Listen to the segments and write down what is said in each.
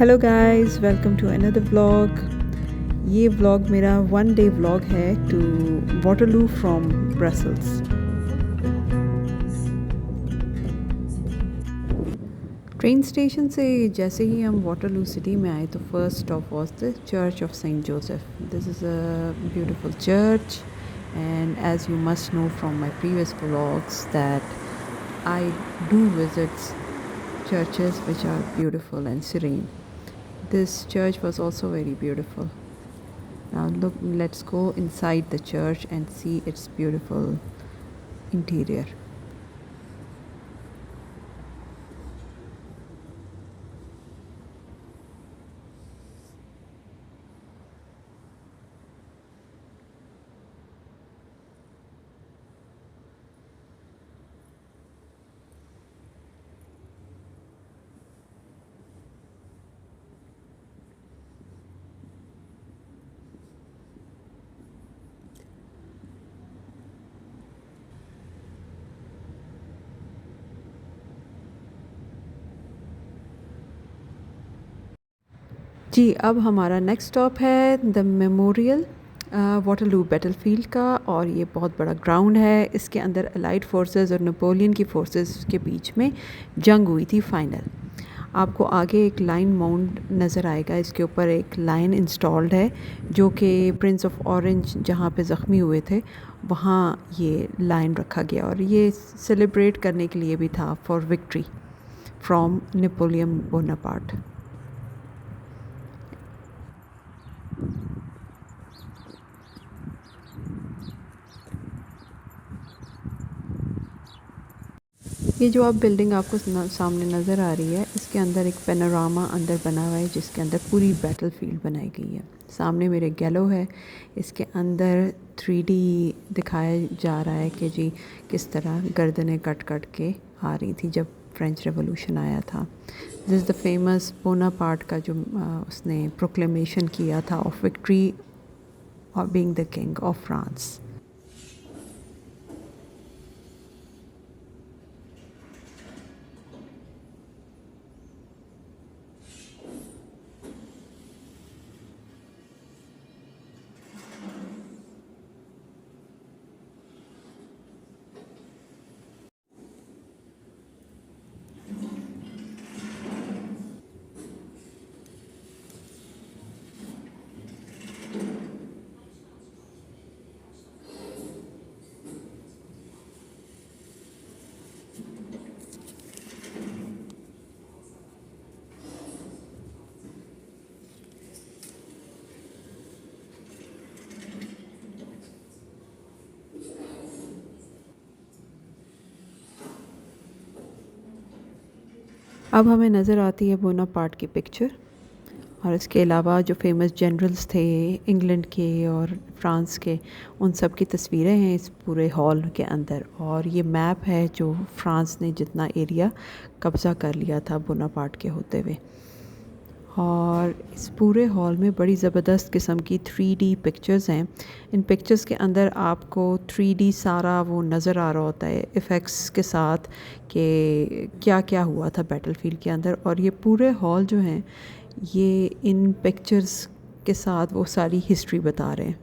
Hello guys, welcome to another vlog. ये vlog मेरा 1 day vlog है to Waterloo from Brussels. Train station से जैसे ही हम वाटरलू सिटी में आए तो first stop was the church of Saint Joseph. This is a beautiful church and as you must know from my previous vlogs that I do visit churches which are beautiful and serene. This church was also very beautiful. Now look, let's go inside the church and see its beautiful interior. जी, अब हमारा next stop है the memorial Waterloo battlefield का। और ये बहुत बड़ा ground है। इसके अंदर अलाइड फोर्सेस और नेपोलियन की फोर्सेस के बीच में जंग हुई थी फाइनल। आपको आगे एक लाइन माउंट नज़र आएगा। इसके ऊपर एक लाइन इंस्टॉल्ड है जो कि प्रिंस ऑफ ऑरेंज जहाँ पे ज़ख्मी हुए थे वहाँ ये लाइन रखा गया, और ये सेलिब्रेट करने के लिए भी था for victory from Napoleon Bonaparte. ये जो आप बिल्डिंग आपको सामने नज़र आ रही है, इसके अंदर एक पैनोरामा अंदर बना हुआ है जिसके अंदर पूरी बैटलफील्ड बनाई गई है। सामने मेरे गैलो है, इसके अंदर 3D दिखाया जा रहा है कि जी किस तरह गर्दनें कट कट के आ रही थी जब फ्रेंच रेवोल्यूशन आया था। This is the famous Bonaparte का जो उसने प्रोक्लेमेशन किया था ऑफ विक्ट्री और being the king of France. अब हमें नज़र आती है बोनापार्ट की पिक्चर, और इसके अलावा जो फेमस जनरल्स थे इंग्लैंड के और फ्रांस के, उन सब की तस्वीरें हैं इस पूरे हॉल के अंदर। और ये मैप है जो फ्रांस ने जितना एरिया कब्ज़ा कर लिया था बोनापार्ट के होते हुए। और इस पूरे हॉल में बड़ी ज़बरदस्त किस्म की 3D पिक्चर्स हैं। इन पिक्चर्स के अंदर आपको 3D सारा वो नज़र आ रहा होता है इफ़ेक्ट्स के साथ कि क्या क्या हुआ था बैटलफील्ड के अंदर। और ये पूरे हॉल जो हैं ये इन पिक्चर्स के साथ वो सारी हिस्ट्री बता रहे हैं।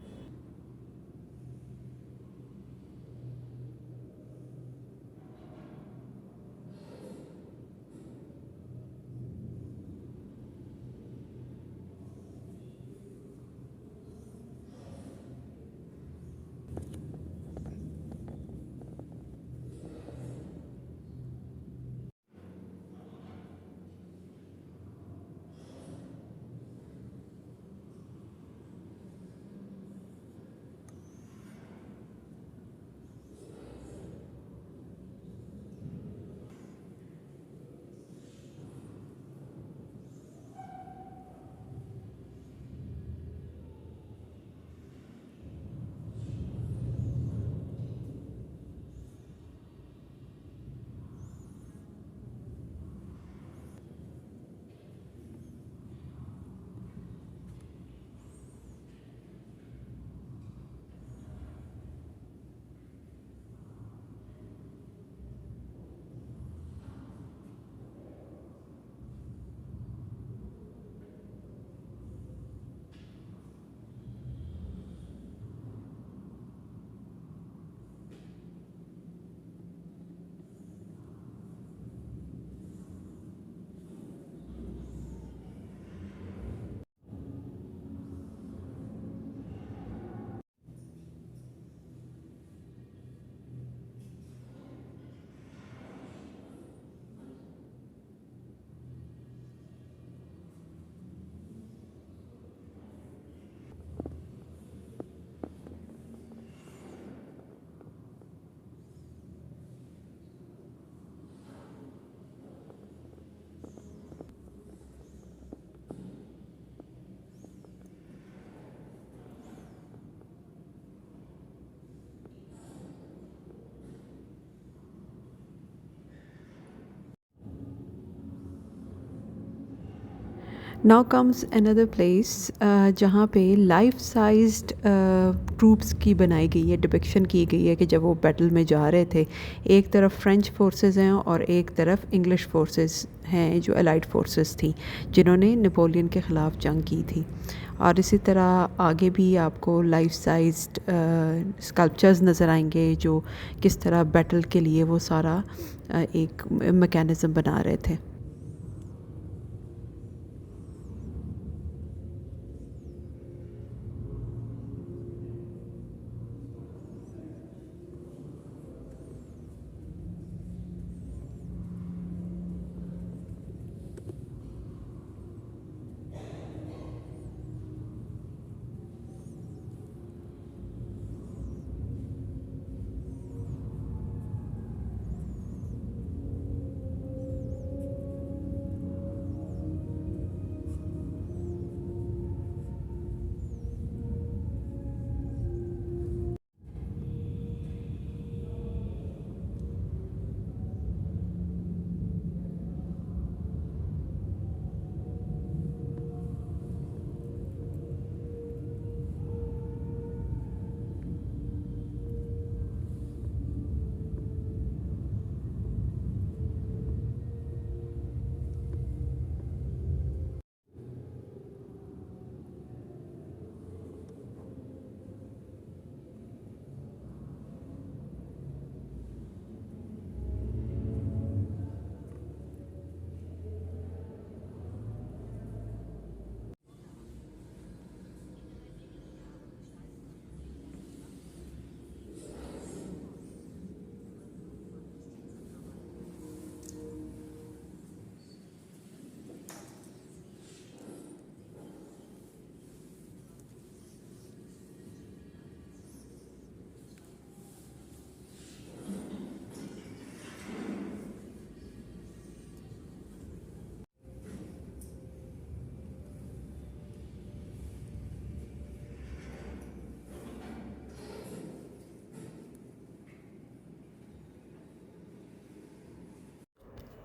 नाउ कम्स अनदर प्लेस जहाँ पे लाइफ साइज्ड ट्रूप्स की बनाई गई है, डिपिक्शन की गई है कि जब वो बैटल में जा रहे थे, एक तरफ फ्रेंच फोर्सेस हैं और एक तरफ इंग्लिश फोर्सेस हैं जो अलाइड फोर्सेस थी जिन्होंने नेपोलियन के ख़िलाफ़ जंग की थी। और इसी तरह आगे भी आपको लाइफ साइज्ड स्कल्पचर्स नज़र आएंगे जो किस तरह बैटल के लिए वो सारा एक मैकेनिज़्म बना रहे थे।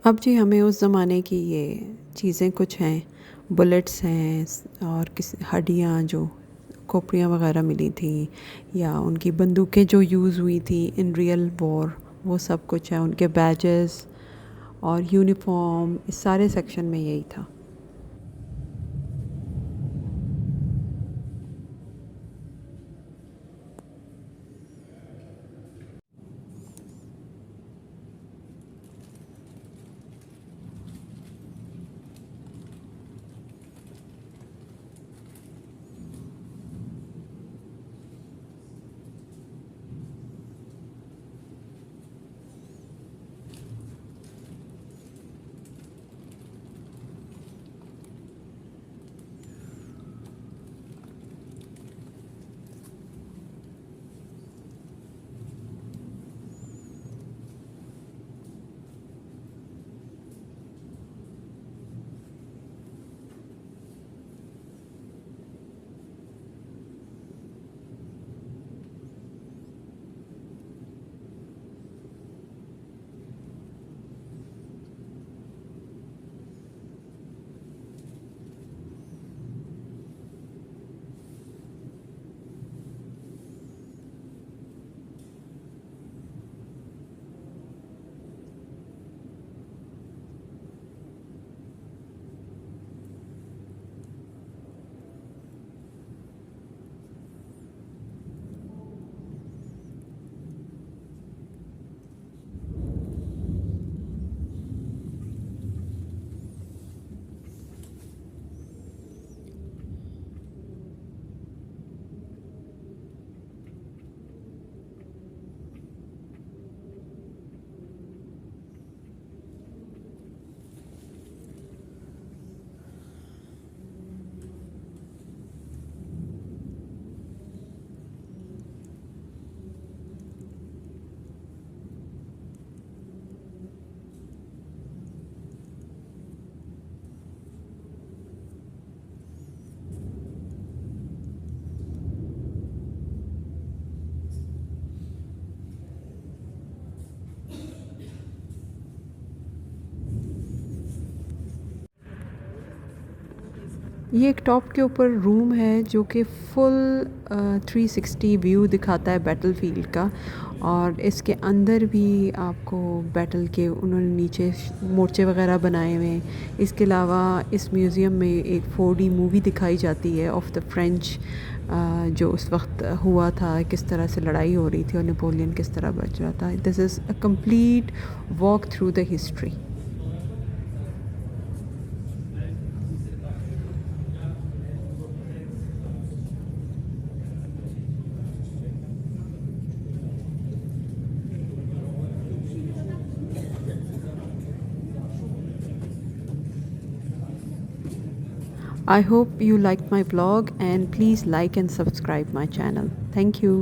अब जी हमें उस ज़माने की ये चीज़ें कुछ हैं, बुलेट्स हैं और किस हड्डियाँ जो खोपड़ियाँ वगैरह मिली थी या उनकी बंदूकें जो यूज़ हुई थी इन रियल वॉर, वो सब कुछ है, उनके बैजेस और यूनिफॉर्म, इस सारे सेक्शन में यही था। ये एक टॉप के ऊपर रूम है जो कि फुल 360 व्यू दिखाता है बैटलफील्ड का, और इसके अंदर भी आपको बैटल के उन्होंने नीचे मोर्चे वगैरह बनाए हुए हैं। इसके अलावा इस म्यूज़ियम में एक 4D मूवी दिखाई जाती है ऑफ द फ्रेंच, जो उस वक्त हुआ था, किस तरह से लड़ाई हो रही थी और नेपोलियन किस तरह बच रहा था। This is a complete walk through the history. I hope you liked my vlog, and please like and subscribe my channel. Thank you.